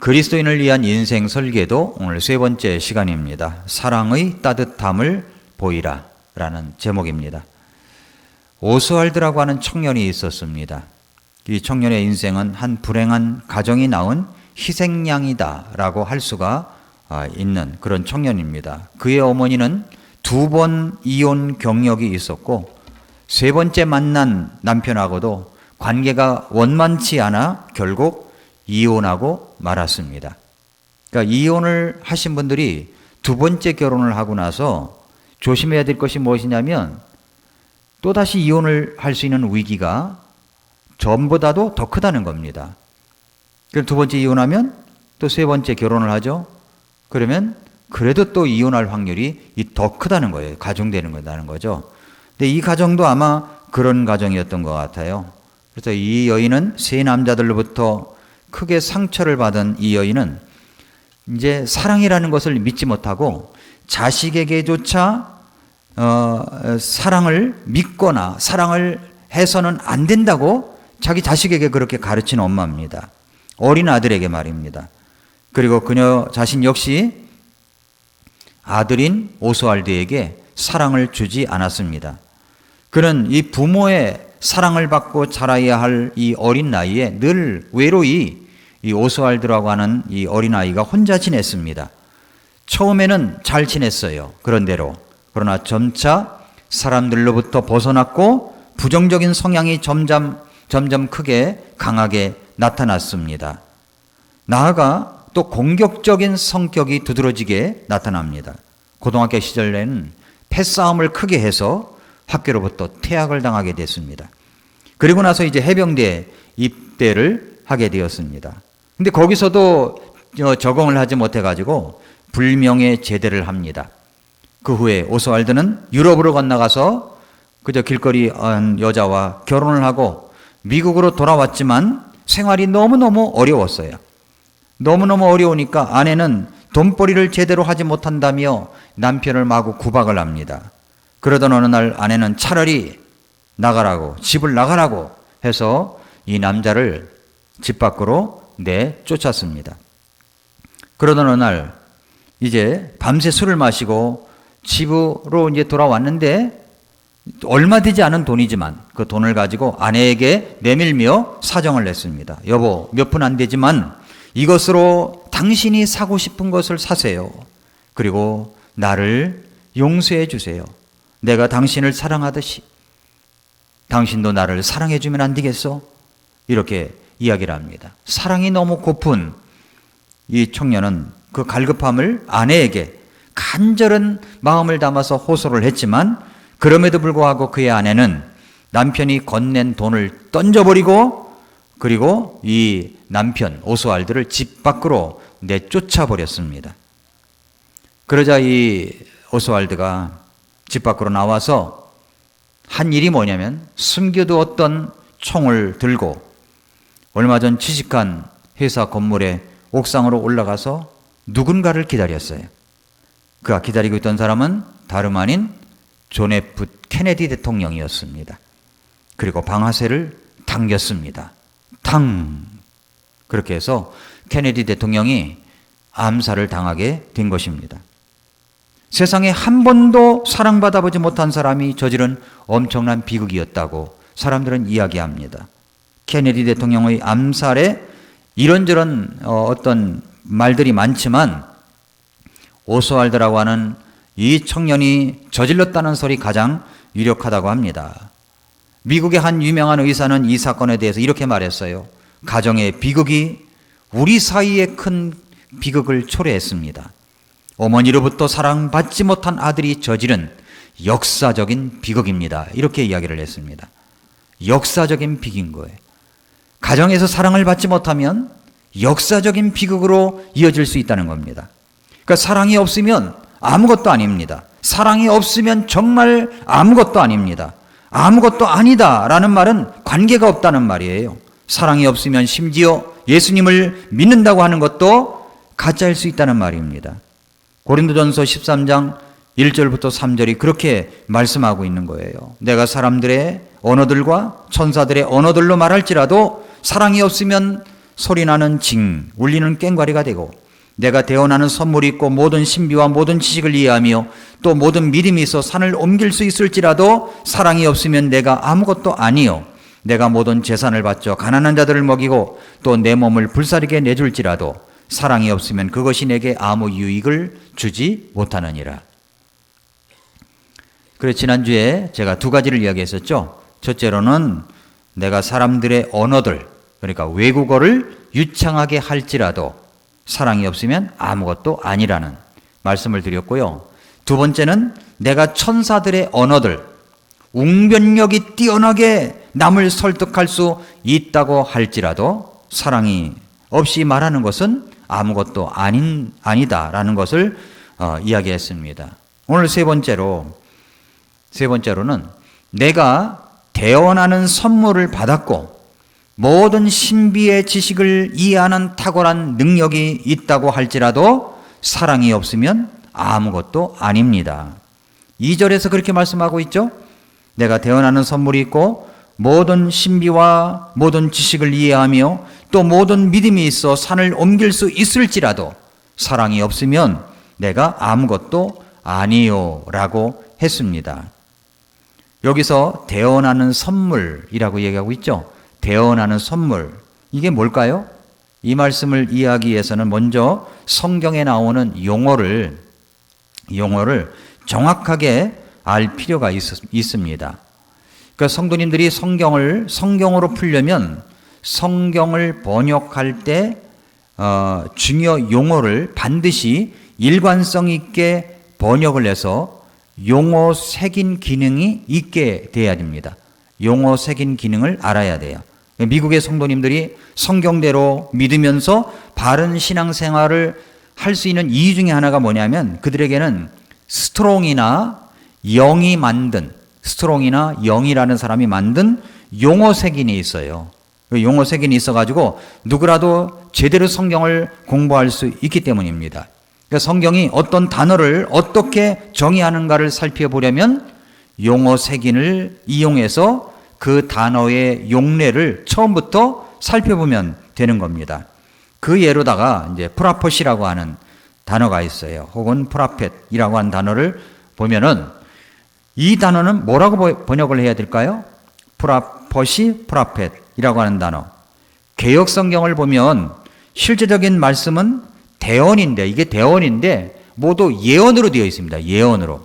그리스도인을 위한 인생 설계도 오늘 세 번째 시간입니다. 사랑의 따뜻함을 보이라 라는 제목입니다. 오스왈드라고 하는 청년이 있었습니다. 이 청년의 인생은 한 불행한 가정이 낳은 희생양이다 라고 할 수가 있는 그런 청년입니다. 그의 어머니는 2번 이혼 경력이 있었고 세 번째 만난 남편하고도 관계가 원만치 않아 결국 이혼하고 말았습니다. 그러니까 이혼을 하신 분들이 두 번째 결혼을 하고 나서 조심해야 될 것이 무엇이냐면 또다시 이혼을 할 수 있는 위기가 전보다도 더 크다는 겁니다. 그럼 두 번째 이혼하면 또 세 번째 결혼을 하죠. 그러면 그래도 또 이혼할 확률이 더 크다는 거예요. 가중되는 거다는 거죠. 근데 이 가정도 아마 그런 가정이었던 것 같아요. 그래서 이 여인은 세 남자들로부터 크게 상처를 받은 이 여인은 이제 사랑이라는 것을 믿지 못하고 자식에게조차 사랑을 믿거나 사랑을 해서는 안 된다고 자기 자식에게 그렇게 가르친 엄마입니다. 어린 아들에게 말입니다. 그리고 그녀 자신 역시 아들인 오스왈드에게 사랑을 주지 않았습니다. 그는 이 부모의 사랑을 받고 자라야 할 이 어린 나이에 늘 외로이 이 오스왈드라고 하는 이 어린아이가 혼자 지냈습니다. 처음에는 잘 지냈어요. 그런대로. 그러나 점차 사람들로부터 벗어났고 부정적인 성향이 점점 크게 강하게 나타났습니다. 나아가 또 공격적인 성격이 두드러지게 나타납니다. 고등학교 시절에는 패싸움을 크게 해서 학교로부터 퇴학을 당하게 됐습니다. 그리고 나서 이제 해병대에 입대를 하게 되었습니다. 근데 거기서도 적응을 하지 못해가지고 불명예 제대를 합니다. 그 후에 오스왈드는 유럽으로 건너가서 그저 길거리 여자와 결혼을 하고 미국으로 돌아왔지만 생활이 너무너무 어려웠어요. 너무너무 어려우니까 아내는 돈벌이를 제대로 하지 못한다며 남편을 마구 구박을 합니다. 그러던 어느 날 아내는 차라리 나가라고, 집을 나가라고 해서 이 남자를 집 밖으로 내쫓았습니다. 그러던 어느 날 이제 밤새 술을 마시고 집으로 이제 돌아왔는데 얼마 되지 않은 돈이지만 그 돈을 가지고 아내에게 내밀며 사정을 냈습니다. 여보, 몇 푼 안 되지만 이것으로 당신이 사고 싶은 것을 사세요. 그리고 나를 용서해 주세요. 내가 당신을 사랑하듯이 당신도 나를 사랑해 주면 안 되겠어? 이렇게 이야기를 합니다. 사랑이 너무 고픈 이 청년은 그 갈급함을 아내에게 간절한 마음을 담아서 호소를 했지만 그럼에도 불구하고 그의 아내는 남편이 건넨 돈을 던져버리고 그리고 이 남편 오스왈드를 집 밖으로 내쫓아 버렸습니다. 그러자 이 오스왈드가 집 밖으로 나와서 한 일이 뭐냐면 숨겨두었던 총을 들고 얼마 전 취직한 회사 건물의 옥상으로 올라가서 누군가를 기다렸어요. 그가 기다리고 있던 사람은 다름 아닌 존 F 케네디 대통령이었습니다. 그리고 방아쇠를 당겼습니다. 당! 그렇게 해서 케네디 대통령이 암살을 당하게 된 것입니다. 세상에 한 번도 사랑받아보지 못한 사람이 저지른 엄청난 비극이었다고 사람들은 이야기합니다. 케네디 대통령의 암살에 이런저런 어떤 말들이 많지만 오스왈드라고 하는 이 청년이 저질렀다는 설이 가장 유력하다고 합니다. 미국의 한 유명한 의사는 이 사건에 대해서 이렇게 말했어요. 가정의 비극이 우리 사이에 큰 비극을 초래했습니다. 어머니로부터 사랑받지 못한 아들이 저지른 역사적인 비극입니다. 이렇게 이야기를 했습니다. 역사적인 비극인 거예요. 가정에서 사랑을 받지 못하면 역사적인 비극으로 이어질 수 있다는 겁니다. 그러니까 사랑이 없으면 아무것도 아닙니다. 사랑이 없으면 정말 아무것도 아닙니다. 아무것도 아니다라는 말은 관계가 없다는 말이에요. 사랑이 없으면 심지어 예수님을 믿는다고 하는 것도 가짜일 수 있다는 말입니다. 고린도전서 13장 1절부터 3절이 그렇게 말씀하고 있는 거예요. 내가 사람들의 언어들과 천사들의 언어들로 말할지라도 사랑이 없으면 소리나는 징, 울리는 꽹과리가 되고 내가 대언하는 선물이 있고 모든 신비와 모든 지식을 이해하며 또 모든 믿음이 있어 산을 옮길 수 있을지라도 사랑이 없으면 내가 아무것도 아니요 내가 모든 재산을 바쳐 가난한 자들을 먹이고 또 내 몸을 불사르게 내줄지라도 사랑이 없으면 그것이 내게 아무 유익을 주지 못하느니라. 그래서 지난주에 제가 두 가지를 이야기했었죠. 첫째로는 내가 사람들의 언어들, 그러니까 외국어를 유창하게 할지라도 사랑이 없으면 아무것도 아니라는 말씀을 드렸고요. 두 번째는 내가 천사들의 언어들, 웅변력이 뛰어나게 남을 설득할 수 있다고 할지라도 사랑이 없이 말하는 것은 아무것도 아니다라는 것을 이야기했습니다. 오늘 세 번째로는 내가 대언하는 선물을 받았고 모든 신비의 지식을 이해하는 탁월한 능력이 있다고 할지라도 사랑이 없으면 아무것도 아닙니다. 2절에서 그렇게 말씀하고 있죠. 내가 대언하는 선물이 있고 모든 신비와 모든 지식을 이해하며 또 모든 믿음이 있어 산을 옮길 수 있을지라도 사랑이 없으면 내가 아무것도 아니요 라고 했습니다. 여기서 대언하는 선물이라고 얘기하고 있죠. 대언하는 선물, 이게 뭘까요? 이 말씀을 이해하기 위해서는 먼저 성경에 나오는 용어를 정확하게 알 필요가 있습니다. 그러니까 성도님들이 성경으로 풀려면 성경을 번역할 때 중요 용어를 반드시 일관성 있게 번역을 해서 용어 색인 기능이 있게 돼야 됩니다. 용어 색인 기능을 알아야 돼요. 미국의 성도님들이 성경대로 믿으면서 바른 신앙생활을 할 수 있는 이유 중에 하나가 뭐냐면 그들에게는 스트롱이나 영이라는 사람이 만든 용어 색인이 있어요. 그 용어 색인이 있어가지고 누구라도 제대로 성경을 공부할 수 있기 때문입니다. 그러니까 성경이 어떤 단어를 어떻게 정의하는가를 살펴보려면 용어 색인을 이용해서 그 단어의 용례를 처음부터 살펴보면 되는 겁니다. 그 예로다가 이제 프라폿이라고 하는 단어가 있어요. 혹은 프라폿이라고 하는 단어를 보면은 이 단어는 뭐라고 번역을 해야 될까요? 프라폿이라고 하는 단어. 개역 성경을 보면 실제적인 말씀은 이게 대언인데 모두 예언으로 되어 있습니다. 예언으로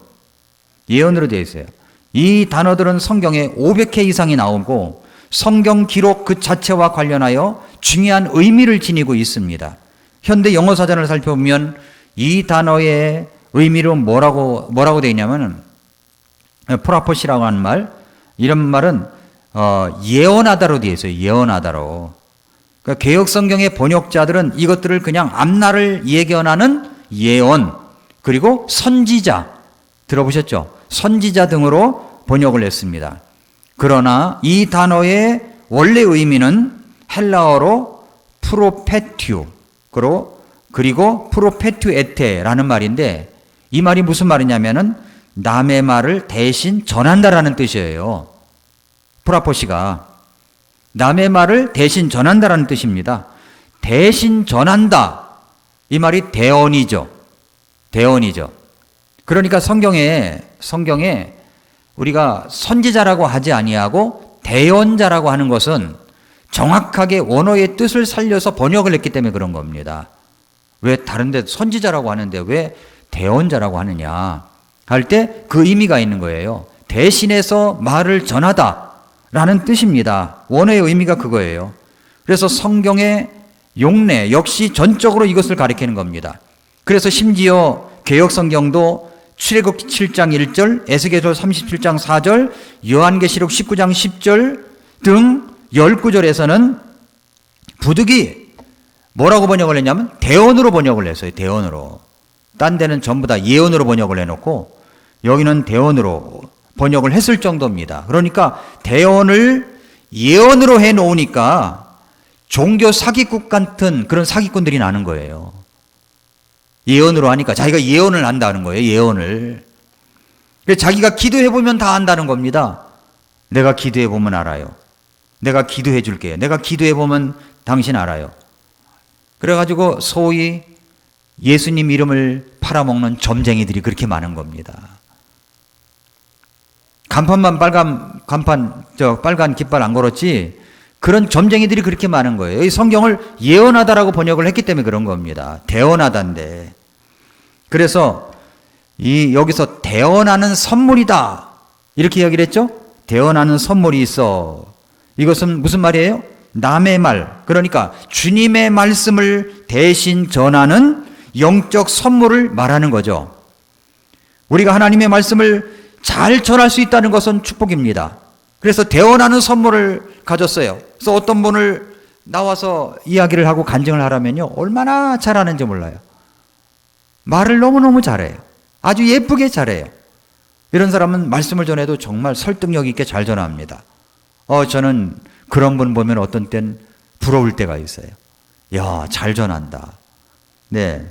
되어 있어요. 이 단어들은 성경에 500회 이상이 나오고 성경 기록 그 자체와 관련하여 중요한 의미를 지니고 있습니다. 현대 영어 사전을 살펴보면 이 단어의 의미는 뭐라고 되어 있냐면은 프라폿이라고 하는 말, 이런 말은 예언하다로 되어 있어요. 예언하다로. 그러니까 개역 성경의 번역자들은 이것들을 그냥 앞날을 예견하는 예언, 그리고 선지자, 들어보셨죠? 선지자 등으로 번역을 했습니다. 그러나 이 단어의 원래 의미는 헬라어로 프로페튜, 그리고 프로페투에테라는 말인데 이 말이 무슨 말이냐면은 남의 말을 대신 전한다라는 뜻이에요. 프라포시가 남의 말을 대신 전한다라는 뜻입니다. 대신 전한다, 이 말이 대언이죠. 그러니까 성경에 우리가 선지자라고 하지 아니하고 대언자라고 하는 것은 정확하게 원어의 뜻을 살려서 번역을 했기 때문에 그런 겁니다. 왜 다른 데 선지자라고 하는데 왜 대언자라고 하느냐 할 때 그 의미가 있는 거예요. 대신해서 말을 전하다라는 뜻입니다. 원어의 의미가 그거예요. 그래서 성경의 용례 역시 전적으로 이것을 가리키는 겁니다. 그래서 심지어 개역 성경도 출애굽기 7장 1절, 에스겔서 37장 4절, 요한계시록 19장 10절 등 19절에서는 부득이 뭐라고 번역을 했냐면 대언으로 번역을 했어요. 대언으로. 딴 데는 전부 다 예언으로 번역을 해놓고 여기는 대언으로 번역을 했을 정도입니다. 그러니까 대언을 예언으로 해놓으니까 종교 사기꾼 같은 그런 사기꾼들이 나는 거예요. 예언으로 하니까 자기가 예언을 한다는 거예요. 예언을. 그래서 자기가 기도해보면 다 안다는 겁니다. 내가 기도해보면 알아요. 내가 기도해 줄게요. 내가 기도해보면 당신 알아요. 그래가지고 소위 예수님 이름을 팔아먹는 점쟁이들이 그렇게 많은 겁니다. 간판만 빨간 깃발 안 걸었지 그런 점쟁이들이 그렇게 많은 거예요. 이 성경을 예언하다라고 번역을 했기 때문에 그런 겁니다. 대언하다인데. 그래서 여기서 대언하는 선물이다 이렇게 이야기를 했죠. 대언하는 선물이 있어. 이것은 무슨 말이에요? 남의 말, 그러니까 주님의 말씀을 대신 전하는 영적 선물을 말하는 거죠. 우리가 하나님의 말씀을 잘 전할 수 있다는 것은 축복입니다. 그래서 대언하는 선물을 가졌어요. 그래서 어떤 분을 나와서 이야기를 하고 간증을 하라면요, 얼마나 잘하는지 몰라요. 말을 너무너무 잘해요. 아주 예쁘게 잘해요. 이런 사람은 말씀을 전해도 정말 설득력 있게 잘 전합니다. 저는 그런 분 보면 어떤 땐 부러울 때가 있어요. 야, 잘 전한다. 네.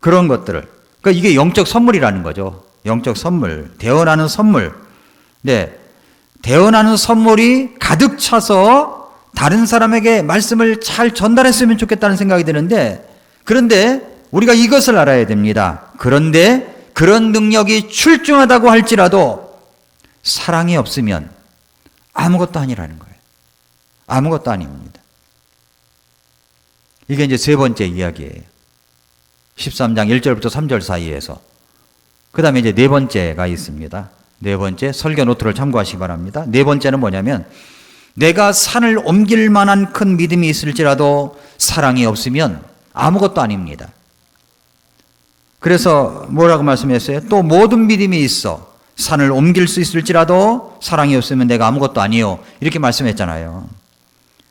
그런 것들을. 그러니까 이게 영적 선물이라는 거죠. 영적 선물. 대언하는 선물. 네. 대언하는 선물이 가득 차서 다른 사람에게 말씀을 잘 전달했으면 좋겠다는 생각이 드는데, 그런데 우리가 이것을 알아야 됩니다. 그런데 그런 능력이 출중하다고 할지라도 사랑이 없으면 아무것도 아니라는 거예요. 아무것도 아닙니다. 이게 이제 세 번째 이야기예요. 13장 1절부터 3절 사이에서. 그 다음에 이제 네 번째가 있습니다. 네 번째, 설교 노트를 참고하시기 바랍니다. 네 번째는 뭐냐면, 내가 산을 옮길 만한 큰 믿음이 있을지라도 사랑이 없으면 아무것도 아닙니다. 그래서 뭐라고 말씀했어요? 또 모든 믿음이 있어. 산을 옮길 수 있을지라도 사랑이 없으면 내가 아무것도 아니요. 이렇게 말씀했잖아요.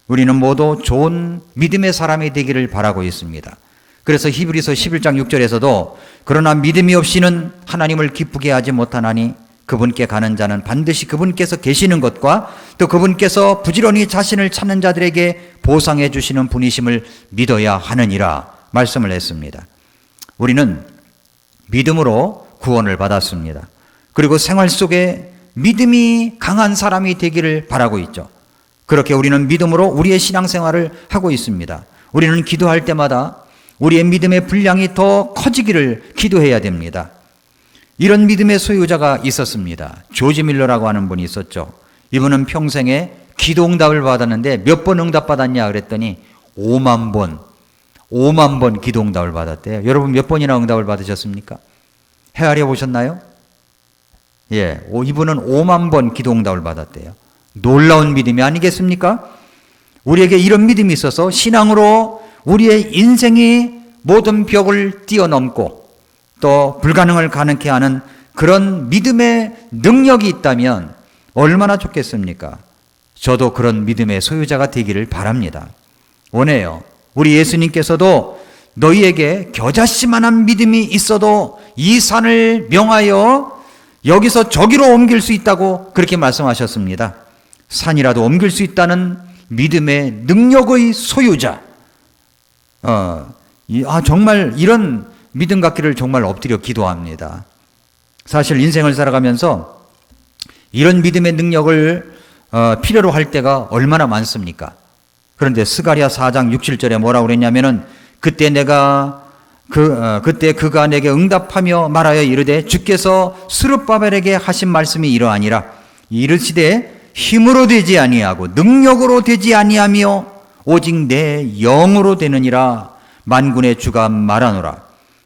우리는 모두 좋은 믿음의 사람이 되기를 바라고 있습니다. 그래서 히브리서 11장 6절에서도 그러나 믿음이 없이는 하나님을 기쁘게 하지 못하나니 그분께 가는 자는 반드시 그분께서 계시는 것과 또 그분께서 부지런히 자신을 찾는 자들에게 보상해 주시는 분이심을 믿어야 하느니라 말씀을 했습니다. 우리는 믿음으로 구원을 받았습니다. 그리고 생활 속에 믿음이 강한 사람이 되기를 바라고 있죠. 그렇게 우리는 믿음으로 우리의 신앙생활을 하고 있습니다. 우리는 기도할 때마다 우리의 믿음의 분량이 더 커지기를 기도해야 됩니다. 이런 믿음의 소유자가 있었습니다. 조지 밀러라고 하는 분이 있었죠. 이분은 평생에 기도 응답을 받았는데 몇 번 응답받았냐 그랬더니 5만 번 기도 응답을 받았대요. 여러분 몇 번이나 응답을 받으셨습니까? 헤아려 보셨나요? 예, 이분은 5만 번 기도 응답을 받았대요. 놀라운 믿음이 아니겠습니까? 우리에게 이런 믿음이 있어서 신앙으로 우리의 인생이 모든 벽을 뛰어넘고 또 불가능을 가능케 하는 그런 믿음의 능력이 있다면 얼마나 좋겠습니까? 저도 그런 믿음의 소유자가 되기를 바랍니다. 원해요. 우리 예수님께서도 너희에게 겨자씨만한 믿음이 있어도 이 산을 명하여 여기서 저기로 옮길 수 있다고 그렇게 말씀하셨습니다. 산이라도 옮길 수 있다는 믿음의 능력의 소유자. 정말 이런 믿음 갖기를 정말 엎드려 기도합니다. 사실 인생을 살아가면서 이런 믿음의 능력을 필요로 할 때가 얼마나 많습니까? 그런데 스가랴 4장 6, 7절에 뭐라고 그랬냐면은 그때 그가 내게 응답하며 말하여 이르되 주께서 스룹바벨에게 하신 말씀이 이러하니라. 이르시되 힘으로 되지 아니하고 능력으로 되지 아니하며 오직 내 영으로 되느니라. 만군의 주가 말하노라.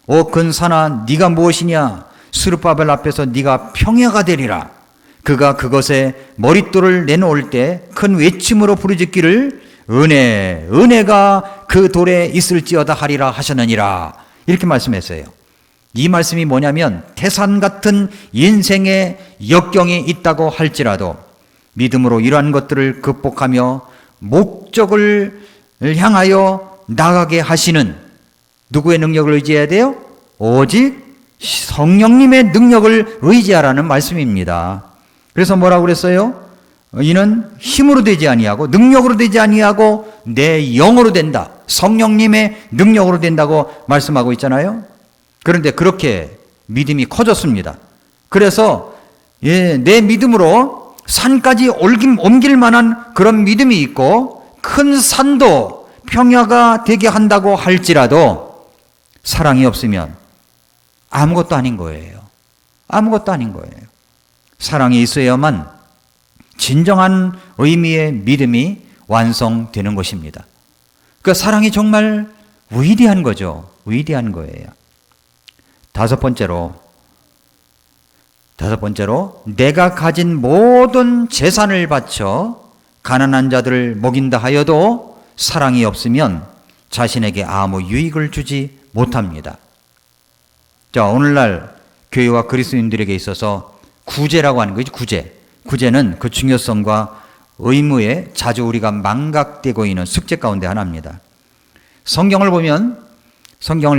오 근산아 네가 무엇이냐? 스룹바벨 앞에서 네가 평야가 되리라. 그가 그것에 머릿돌을 내놓을 때 큰 외침으로 부르짖기를 은혜가 그 돌에 있을지어다 하리라 하셨느니라. 이렇게 말씀했어요. 이 말씀이 뭐냐면 태산 같은 인생의 역경이 있다고 할지라도 믿음으로 이러한 것들을 극복하며 목적을 향하여 나가게 하시는 누구의 능력을 의지해야 돼요? 오직 성령님의 능력을 의지하라는 말씀입니다. 그래서 뭐라고 그랬어요? 이는 힘으로 되지 아니하고 능력으로 되지 아니하고 내 영으로 된다. 성령님의 능력으로 된다고 말씀하고 있잖아요. 그런데 그렇게 믿음이 커졌습니다. 그래서 내 믿음으로 산까지 옮길 만한 그런 믿음이 있고 큰 산도 평야가 되게 한다고 할지라도 사랑이 없으면 아무것도 아닌 거예요. 아무것도 아닌 거예요. 사랑이 있어야만 진정한 의미의 믿음이 완성되는 것입니다. 그 사랑이 정말 위대한 거죠. 위대한 거예요. 다섯 번째로 내가 가진 모든 재산을 바쳐 가난한 자들을 먹인다 하여도 사랑이 없으면 자신에게 아무 유익을 주지 못합니다. 자, 오늘날 교회와 그리스도인들에게 있어서 구제라고 하는 거죠. 구제는 그 중요성과 의무에 자주 우리가 망각되고 있는 숙제 가운데 하나입니다. 성경을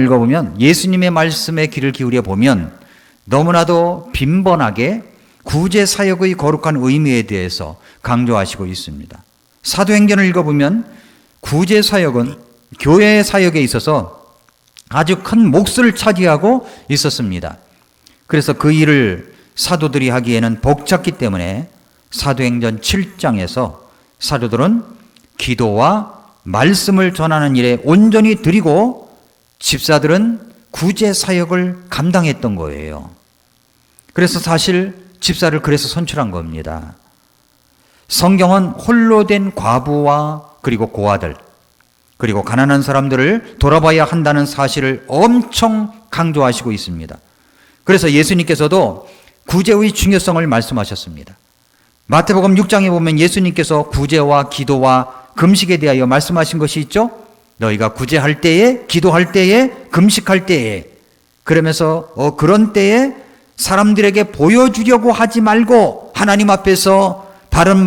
읽어보면 예수님의 말씀에 귀를 기울여 보면 너무나도 빈번하게 구제 사역의 거룩한 의미에 대해서 강조하시고 있습니다. 사도행전을 읽어보면 구제 사역은 교회의 사역에 있어서 아주 큰 몫을 차지하고 있었습니다. 그래서 그 일을 사도들이 하기에는 벅찼기 때문에 사도행전 7장에서 사도들은 기도와 말씀을 전하는 일에 온전히 드리고 집사들은 구제 사역을 감당했던 거예요. 그래서 사실 집사를 그래서 선출한 겁니다. 성경은 홀로 된 과부와 그리고 고아들 그리고 가난한 사람들을 돌아봐야 한다는 사실을 엄청 강조하시고 있습니다. 그래서 예수님께서도 구제의 중요성을 말씀하셨습니다. 마태복음 6장에 보면 예수님께서 구제와 기도와 금식에 대하여 말씀하신 것이 있죠. 너희가 구제할 때에, 기도할 때에, 금식할 때에, 그러면서 그런 때에 사람들에게 보여주려고 하지 말고 하나님 앞에서 바른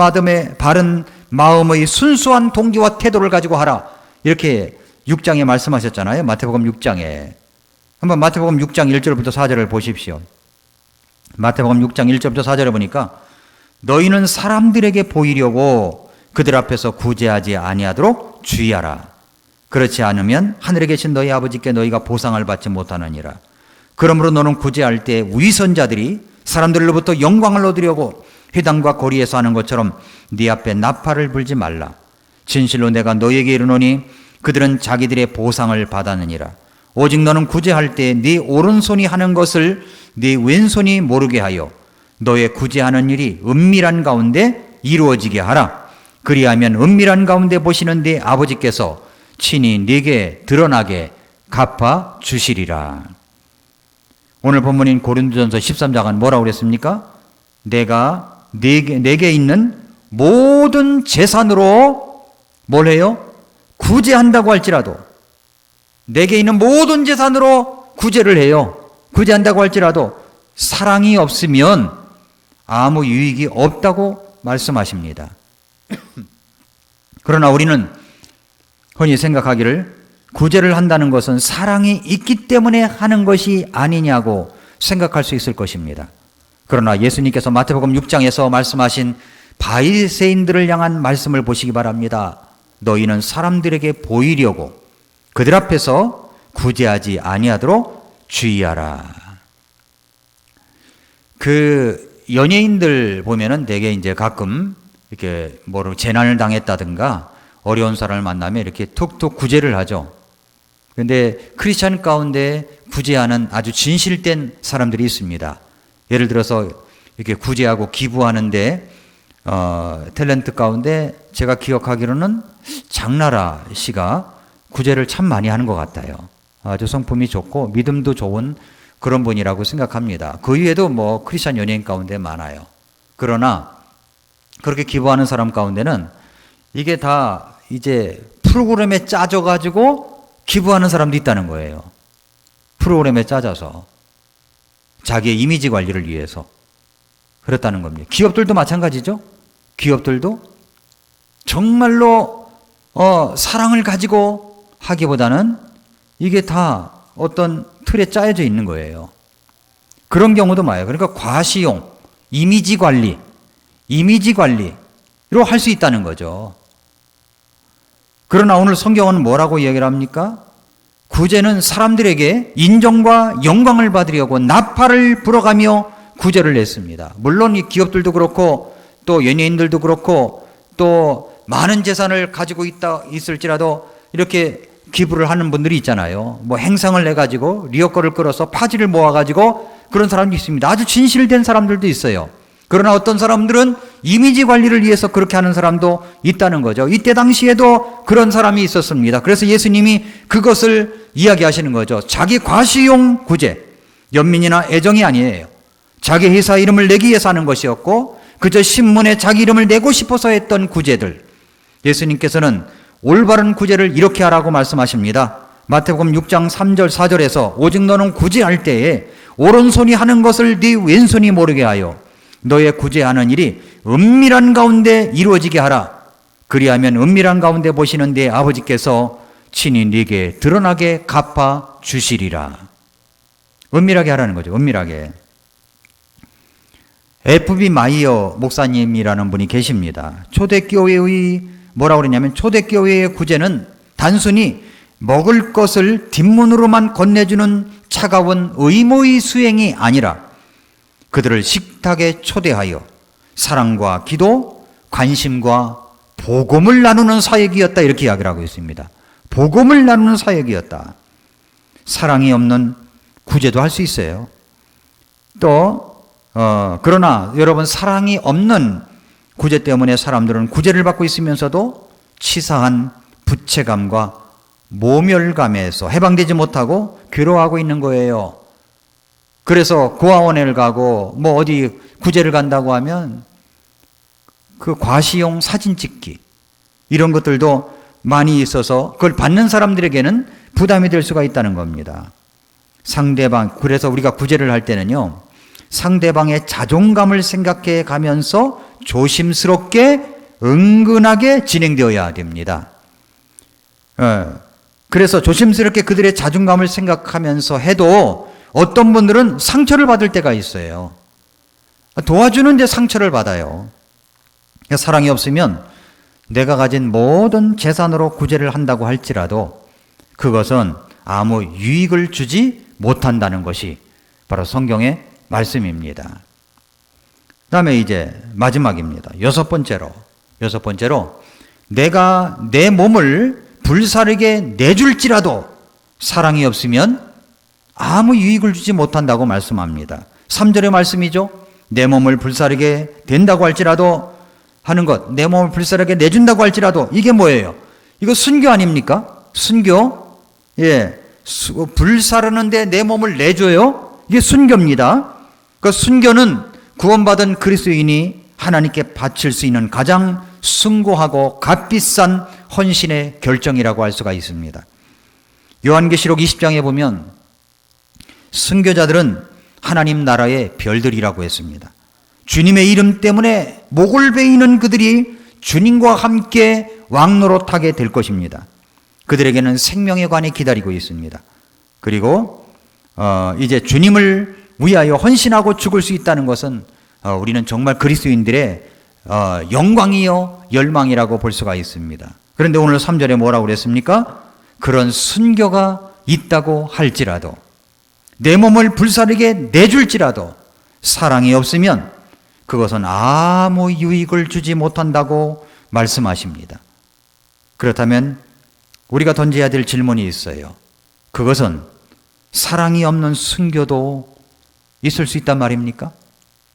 마음의 순수한 동기와 태도를 가지고 하라. 이렇게 6장에 말씀하셨잖아요. 마태복음 6장에. 한번 마태복음 6장 1절부터 4절을 보십시오. 마태복음 6장 1절부터 4절을 보니까 너희는 사람들에게 보이려고 그들 앞에서 구제하지 아니하도록 주의하라. 그렇지 않으면 하늘에 계신 너희 아버지께 너희가 보상을 받지 못하느니라. 그러므로 너는 구제할 때 위선자들이 사람들로부터 영광을 얻으려고 회당과 거리에서 하는 것처럼 네 앞에 나팔을 불지 말라. 진실로 내가 너희에게 이르노니 그들은 자기들의 보상을 받았느니라. 오직 너는 구제할 때 네 오른손이 하는 것을 네 왼손이 모르게 하여 너의 구제하는 일이 은밀한 가운데 이루어지게 하라. 그리하면 은밀한 가운데 보시는 네 아버지께서 친히 네게 드러나게 갚아 주시리라. 오늘 본문인 고린도전서 13장은 뭐라고 그랬습니까? 내가 내게 있는 모든 재산으로 뭘 해요? 구제한다고 할지라도 내게 있는 모든 재산으로 구제를 해요. 구제한다고 할지라도 사랑이 없으면 아무 유익이 없다고 말씀하십니다. 그러나 우리는 흔히 생각하기를 구제를 한다는 것은 사랑이 있기 때문에 하는 것이 아니냐고 생각할 수 있을 것입니다. 그러나 예수님께서 마태복음 6장에서 말씀하신 바리새인들을 향한 말씀을 보시기 바랍니다. 너희는 사람들에게 보이려고 그들 앞에서 구제하지 아니하도록 주의하라. 그 연예인들 보면은 되게 이제 가끔 이렇게 재난을 당했다든가 어려운 사람을 만나면 이렇게 툭툭 구제를 하죠. 그런데 크리스찬 가운데 구제하는 아주 진실된 사람들이 있습니다. 예를 들어서 이렇게 구제하고 기부하는데 탤런트 가운데 제가 기억하기로는 장나라 씨가 구제를 참 많이 하는 것 같아요. 아주 성품이 좋고 믿음도 좋은 그런 분이라고 생각합니다. 그 이외에도 크리스찬 연예인 가운데 많아요. 그러나 그렇게 기부하는 사람 가운데는 이게 다 이제 프로그램에 짜져가지고 기부하는 사람도 있다는 거예요. 프로그램에 짜져서 자기의 이미지 관리를 위해서 그렇다는 겁니다. 기업들도 마찬가지죠. 기업들도 정말로 사랑을 가지고 하기보다는 이게 다 어떤 틀에 짜여져 있는 거예요. 그런 경우도 많아요. 그러니까 과시용, 이미지 관리로 할 수 있다는 거죠. 그러나 오늘 성경은 뭐라고 이야기를 합니까? 구제는 사람들에게 인정과 영광을 받으려고 나팔을 불어가며 구제를 했습니다. 물론 이 기업들도 그렇고 또 연예인들도 그렇고 또 많은 재산을 가지고 있을지라도 이렇게 기부를 하는 분들이 있잖아요. 뭐 행상을 내가지고 리어커를 끌어서 파지를 모아가지고 그런 사람도 있습니다. 아주 진실된 사람들도 있어요. 그러나 어떤 사람들은 이미지 관리를 위해서 그렇게 하는 사람도 있다는 거죠. 이때 당시에도 그런 사람이 있었습니다. 그래서 예수님이 그것을 이야기하시는 거죠. 자기 과시용 구제, 연민이나 애정이 아니에요. 자기 회사 이름을 내기 위해서 하는 것이었고 그저 신문에 자기 이름을 내고 싶어서 했던 구제들. 예수님께서는 올바른 구제를 이렇게 하라고 말씀하십니다. 마태복음 6장 3절 4절에서 오직 너는 구제할 때에 오른손이 하는 것을 네 왼손이 모르게 하여 너의 구제하는 일이 은밀한 가운데 이루어지게 하라. 그리하면 은밀한 가운데 보시는 네 아버지께서 친히 네게 드러나게 갚아 주시리라. 은밀하게 하라는 거죠. 은밀하게. F.B. 마이어 목사님이라는 분이 계십니다. 초대교회의 뭐라고 그러냐면 초대교회의 구제는 단순히 먹을 것을 뒷문으로만 건네주는 차가운 의무의 수행이 아니라 그들을 식탁에 초대하여 사랑과 기도, 관심과 복음을 나누는 사역이었다. 이렇게 이야기를 하고 있습니다. 복음을 나누는 사역이었다. 사랑이 없는 구제도 할 수 있어요. 또 그러나 여러분 사랑이 없는 구제 때문에 사람들은 구제를 받고 있으면서도 치사한 부채감과 모멸감에서 해방되지 못하고 괴로워하고 있는 거예요. 그래서 고아원을 가고 뭐 어디 구제를 간다고 하면 그 과시용 사진 찍기 이런 것들도 많이 있어서 그걸 받는 사람들에게는 부담이 될 수가 있다는 겁니다. 상대방, 그래서 우리가 구제를 할 때는요, 상대방의 자존감을 생각해 가면서 조심스럽게 은근하게 진행되어야 됩니다. 그래서 조심스럽게 그들의 자존감을 생각하면서 해도 어떤 분들은 상처를 받을 때가 있어요. 도와주는데 상처를 받아요. 사랑이 없으면 내가 가진 모든 재산으로 구제를 한다고 할지라도 그것은 아무 유익을 주지 못한다는 것이 바로 성경의 말씀입니다. 그 다음에 이제 마지막입니다. 여섯 번째로 내가 내 몸을 불사르게 내줄지라도 사랑이 없으면 아무 유익을 주지 못한다고 말씀합니다. 3절의 말씀이죠. 내 몸을 불사르게 된다고 할지라도 하는 것, 내 몸을 불사르게 내준다고 할지라도 이게 뭐예요? 이거 순교 아닙니까? 순교? 예, 불사르는데 내 몸을 내줘요? 이게 순교입니다. 그 순교는 구원받은 그리스도인이 하나님께 바칠 수 있는 가장 숭고하고 값비싼 헌신의 결정이라고 할 수가 있습니다. 요한계시록 20장에 보면 순교자들은 하나님 나라의 별들이라고 했습니다. 주님의 이름 때문에 목을 베이는 그들이 주님과 함께 왕노릇하게 될 것입니다. 그들에게는 생명의 관이 기다리고 있습니다. 그리고 이제 주님을 위하여 헌신하고 죽을 수 있다는 것은 우리는 정말 그리스도인들의 영광이요 열망이라고 볼 수가 있습니다. 그런데 오늘 3절에 뭐라고 그랬습니까? 그런 순교가 있다고 할지라도 내 몸을 불사르게 내줄지라도 사랑이 없으면 그것은 아무 유익을 주지 못한다고 말씀하십니다. 그렇다면 우리가 던져야 될 질문이 있어요. 그것은 사랑이 없는 순교도 있을 수 있단 말입니까?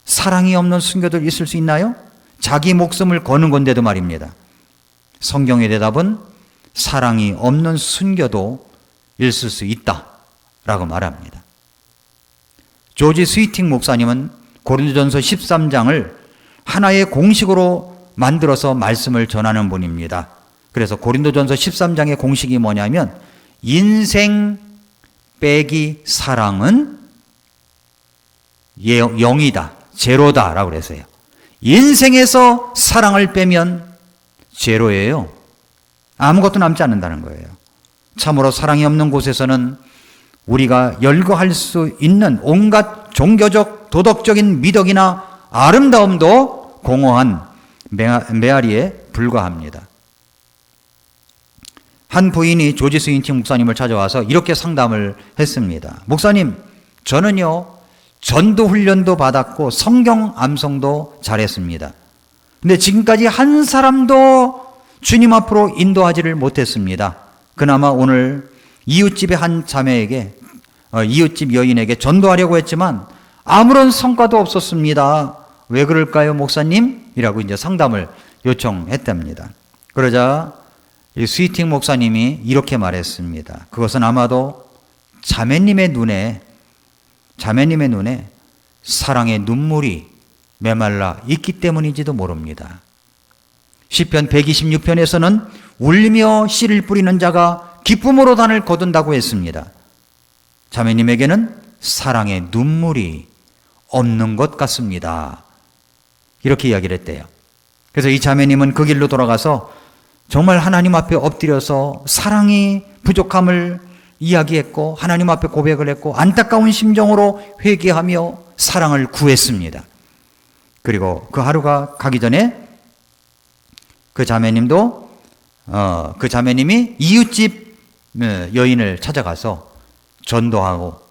사랑이 없는 순교도 있을 수 있나요? 자기 목숨을 거는 건데도 말입니다. 성경의 대답은 사랑이 없는 순교도 있을 수 있다라고 말합니다. 조지 스위팅 목사님은 고린도전서 13장을 하나의 공식으로 만들어서 말씀을 전하는 분입니다. 그래서 고린도전서 13장의 공식이 뭐냐면 인생 빼기 사랑은 0이다, 제로다라고 그랬어요. 인생에서 사랑을 빼면 제로예요. 아무것도 남지 않는다는 거예요. 참으로 사랑이 없는 곳에서는 우리가 열거할 수 있는 온갖 종교적, 도덕적인 미덕이나 아름다움도 공허한 메아리에 불과합니다. 한 부인이 조지 스윈팅 목사님을 찾아와서 이렇게 상담을 했습니다. 목사님, 저는요 전도 훈련도 받았고 성경 암송도 잘했습니다. 근데 지금까지 한 사람도 주님 앞으로 인도하지를 못했습니다. 그나마 오늘 이웃집의 한 자매에게, 이웃집 여인에게 전도하려고 했지만 아무런 성과도 없었습니다. 왜 그럴까요, 목사님? 이라고 이제 상담을 요청했답니다. 그러자 이 스위팅 목사님이 이렇게 말했습니다. 그것은 아마도 자매님의 눈에 사랑의 눈물이 메말라 있기 때문인지도 모릅니다. 시편 126편에서는 울며 씨를 뿌리는 자가 기쁨으로 단을 거둔다고 했습니다. 자매님에게는 사랑의 눈물이 없는 것 같습니다. 이렇게 이야기를 했대요. 그래서 이 자매님은 그 길로 돌아가서 정말 하나님 앞에 엎드려서 사랑이 부족함을 이야기했고 하나님 앞에 고백을 했고 안타까운 심정으로 회개하며 사랑을 구했습니다. 그리고 그 하루가 가기 전에 그 자매님이 이웃집 여인을 찾아가서 전도하고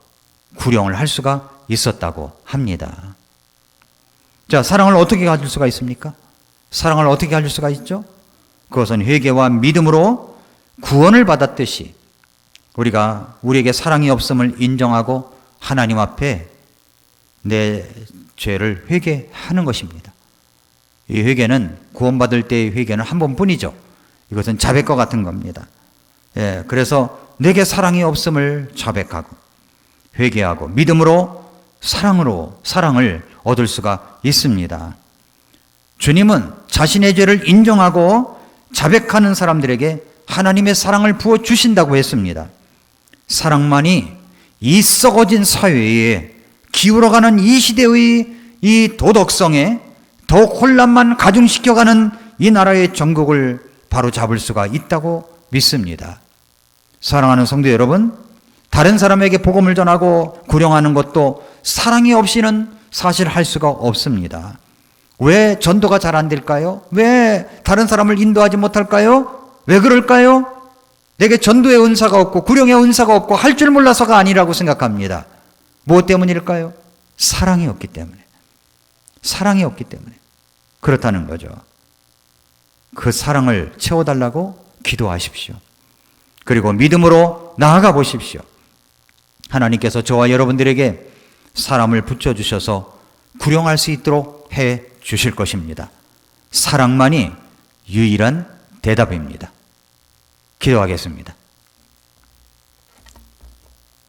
구령을 할 수가 있었다고 합니다. 자, 사랑을 어떻게 가질 수가 있습니까? 사랑을 어떻게 가질 수가 있죠? 그것은 회개와 믿음으로 구원을 받았듯이 우리가 우리에게 사랑이 없음을 인정하고 하나님 앞에 내 죄를 회개하는 것입니다. 이 회개는 구원받을 때의 회개는 한 번뿐이죠. 이것은 자백과 같은 겁니다. 그래서 내게 사랑이 없음을 자백하고 회개하고 믿음으로 사랑을 얻을 수가 있습니다. 주님은 자신의 죄를 인정하고 자백하는 사람들에게 하나님의 사랑을 부어주신다고 했습니다. 사랑만이 이 썩어진 사회에 기울어가는 이 시대의 이 도덕성에 더욱 혼란만 가중시켜가는 이 나라의 전국을 바로잡을 수가 있다고 믿습니다. 사랑하는 성도 여러분, 다른 사람에게 복음을 전하고 구령하는 것도 사랑이 없이는 사실 할 수가 없습니다. 왜 전도가 잘 안 될까요? 왜 다른 사람을 인도하지 못할까요? 왜 그럴까요? 내게 전도의 은사가 없고 구령의 은사가 없고 할 줄 몰라서가 아니라고 생각합니다. 무엇 때문일까요? 사랑이 없기 때문에. 사랑이 없기 때문에 그렇다는 거죠. 그 사랑을 채워달라고 기도하십시오. 그리고 믿음으로 나아가 보십시오. 하나님께서 저와 여러분들에게 사람을 붙여주셔서 구령할 수 있도록 해 주실 것입니다. 사랑만이 유일한 대답입니다. 기도하겠습니다.